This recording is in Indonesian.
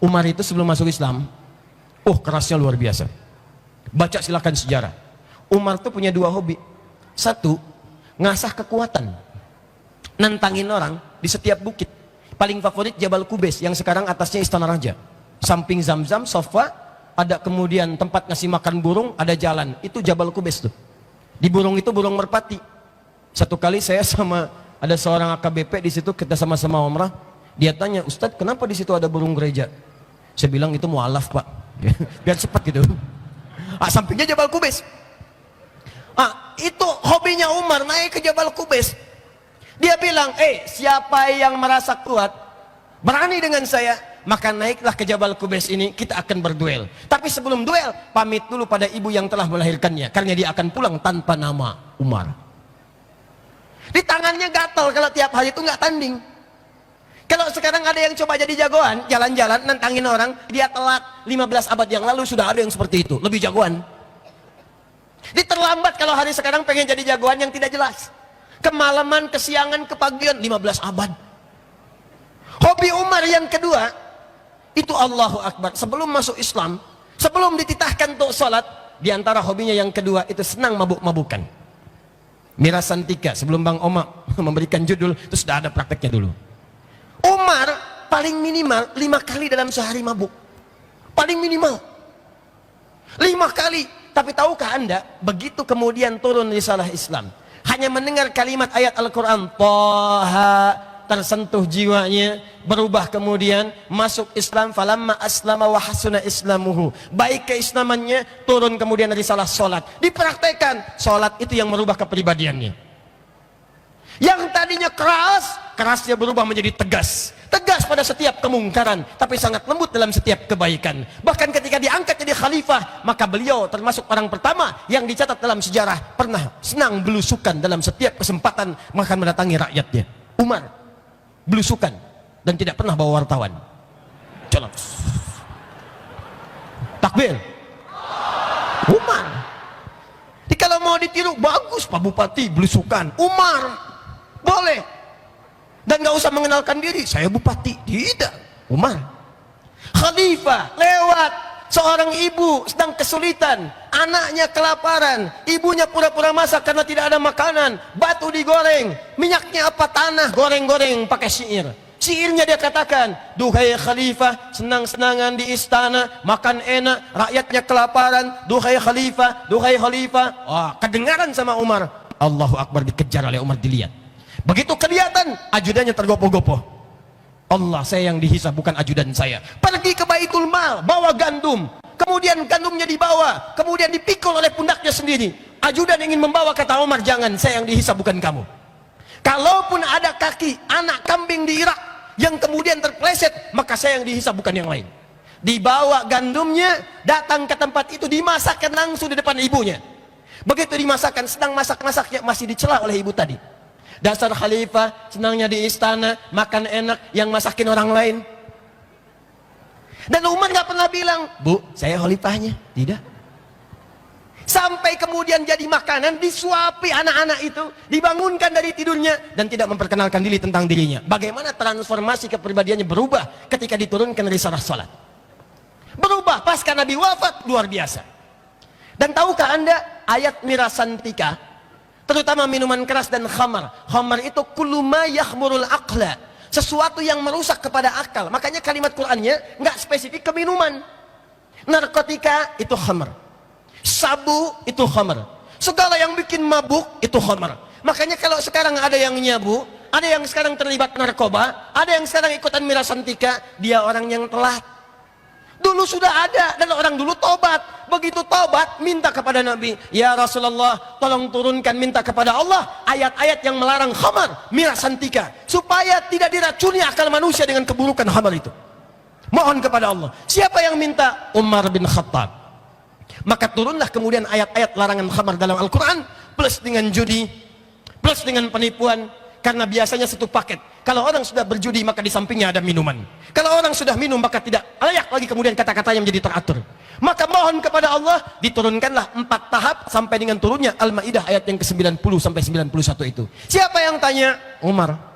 Umar itu sebelum masuk Islam, kerasnya luar biasa. Baca silakan sejarah. Umar tuh punya dua hobi. Satu, ngasah kekuatan, nantangin orang di setiap bukit. Paling favorit Jabal Kubais yang sekarang atasnya Istana Raja. Samping Zamzam, Sofa, ada kemudian tempat ngasih makan burung, ada jalan. Itu Jabal Kubais tuh. Di burung itu burung merpati. Satu kali saya sama ada seorang AKBP di situ, kita sama-sama umrah. Dia tanya, "Ustadz, kenapa di situ ada burung gereja?" Saya bilang, "Itu mualaf, Pak." Biar cepat gitu. Sampingnya Jabal Kubais. Itu hobinya Umar, naik ke Jabal Kubais. Dia bilang, siapa yang merasa kuat, berani dengan saya, maka naiklah ke Jabal Kubais ini, kita akan berduel. Tapi sebelum duel, pamit dulu pada ibu yang telah melahirkannya, karena dia akan pulang tanpa nama Umar. Di tangannya gatal kalau tiap hari itu nggak tanding. Kalau sekarang ada yang coba jadi jagoan, jalan-jalan, nantangin orang, dia telat. 15 abad yang lalu sudah ada yang seperti itu, lebih jagoan. Diterlambat kalau hari sekarang pengen jadi jagoan yang tidak jelas. Kemalaman, kesiangan, kepagian, 15 abad. Hobi Umar yang kedua, itu Allahu Akbar. Sebelum masuk Islam, sebelum dititahkan untuk sholat, diantara hobinya yang kedua, itu senang mabuk-mabukan. Mirasantika, sebelum Bang Oma memberikan judul, itu sudah ada prakteknya dulu. Umar paling minimal 5 kali dalam sehari mabuk. Paling minimal 5 kali. Tapi tahukah Anda, begitu kemudian turun risalah Islam, hanya mendengar kalimat ayat Al-Quran, Taha, tersentuh jiwanya, berubah kemudian masuk Islam. Falamma aslama wa hasuna islamuhu, baik keislamannya, turun kemudian risalah sholat, dipraktekkan. Sholat itu yang merubah kepribadiannya. Yang tadinya kerasnya berubah menjadi tegas pada setiap kemungkaran, tapi sangat lembut dalam setiap kebaikan. Bahkan ketika diangkat jadi khalifah, maka beliau termasuk orang pertama yang dicatat dalam sejarah pernah senang belusukan dalam setiap kesempatan makan mendatangi rakyatnya. Umar belusukan dan tidak pernah bawa wartawan. Colok. Takbir. Umar. Jadi kalau mau ditiru, bagus Pak Bupati belusukan. Umar boleh, dan gak usah mengenalkan diri, saya bupati. Tidak. Umar khalifah, lewat seorang ibu sedang kesulitan, anaknya kelaparan, ibunya pura-pura masak karena tidak ada makanan, batu digoreng, minyaknya apa, tanah, goreng-goreng pakai syair. Syairnya dia katakan, duhai khalifah, senang-senangan di istana, makan enak, rakyatnya kelaparan, duhai khalifah, duhai khalifah. Kedengaran sama Umar. Allahu Akbar, dikejar oleh Umar, dilihat. Begitu kelihatan, ajudannya tergopoh-gopoh. Allah, saya yang dihisab, bukan ajudan saya. Pergi ke Baitul Mal, bawa gandum. Kemudian gandumnya dibawa, kemudian dipikul oleh pundaknya sendiri. Ajudan ingin membawa, kata Umar, jangan, saya yang dihisab, bukan kamu. Kalaupun ada kaki anak kambing di Irak yang kemudian terpleset, maka saya yang dihisab, bukan yang lain. Dibawa gandumnya, datang ke tempat itu, dimasakkan langsung di depan ibunya. Begitu dimasakkan, sedang masak-masaknya, masih dicela oleh ibu tadi. Dasar khalifah, senangnya di istana, makan enak, yang masakin orang lain. Dan Umar gak pernah bilang, Bu, saya khalifahnya. Tidak. Sampai kemudian jadi makanan, disuapi anak-anak itu, dibangunkan dari tidurnya, dan tidak memperkenalkan diri tentang dirinya. Bagaimana transformasi kepribadiannya berubah ketika diturunkan risalah salat. Berubah pasca Nabi wafat, luar biasa. Dan tahukah Anda, ayat mirasantika, terutama minuman keras dan khamar. Khamar itu kullu ma yakhmurul aqla, sesuatu yang merusak kepada akal. Makanya kalimat Qur'annya nggak spesifik ke minuman. Narkotika itu khamar, sabu itu khamar, segala yang bikin mabuk itu khamar. Makanya kalau sekarang ada yang nyabu, ada yang sekarang terlibat narkoba, ada yang sekarang ikutan mirasantika, dia orang yang telat. Dulu sudah ada, dan orang dulu tobat. Begitu tobat, minta kepada Nabi, ya Rasulullah, tolong turunkan, minta kepada Allah ayat-ayat yang melarang khamar, mirasantika, supaya tidak diracuni akal manusia dengan keburukan khamar itu. Mohon kepada Allah. Siapa yang minta? Umar bin Khattab. Maka turunlah kemudian ayat-ayat larangan khamar dalam Al-Quran, plus dengan judi, plus dengan penipuan. Karena biasanya satu paket. Kalau orang sudah berjudi, maka di sampingnya ada minuman. Kalau orang sudah minum, maka tidak layak lagi kemudian kata-katanya menjadi teratur. Maka mohon kepada Allah, diturunkanlah 4 tahap sampai dengan turunnya Al-Maidah ayat yang ke-90 sampai 91 itu. Siapa yang tanya? Umar.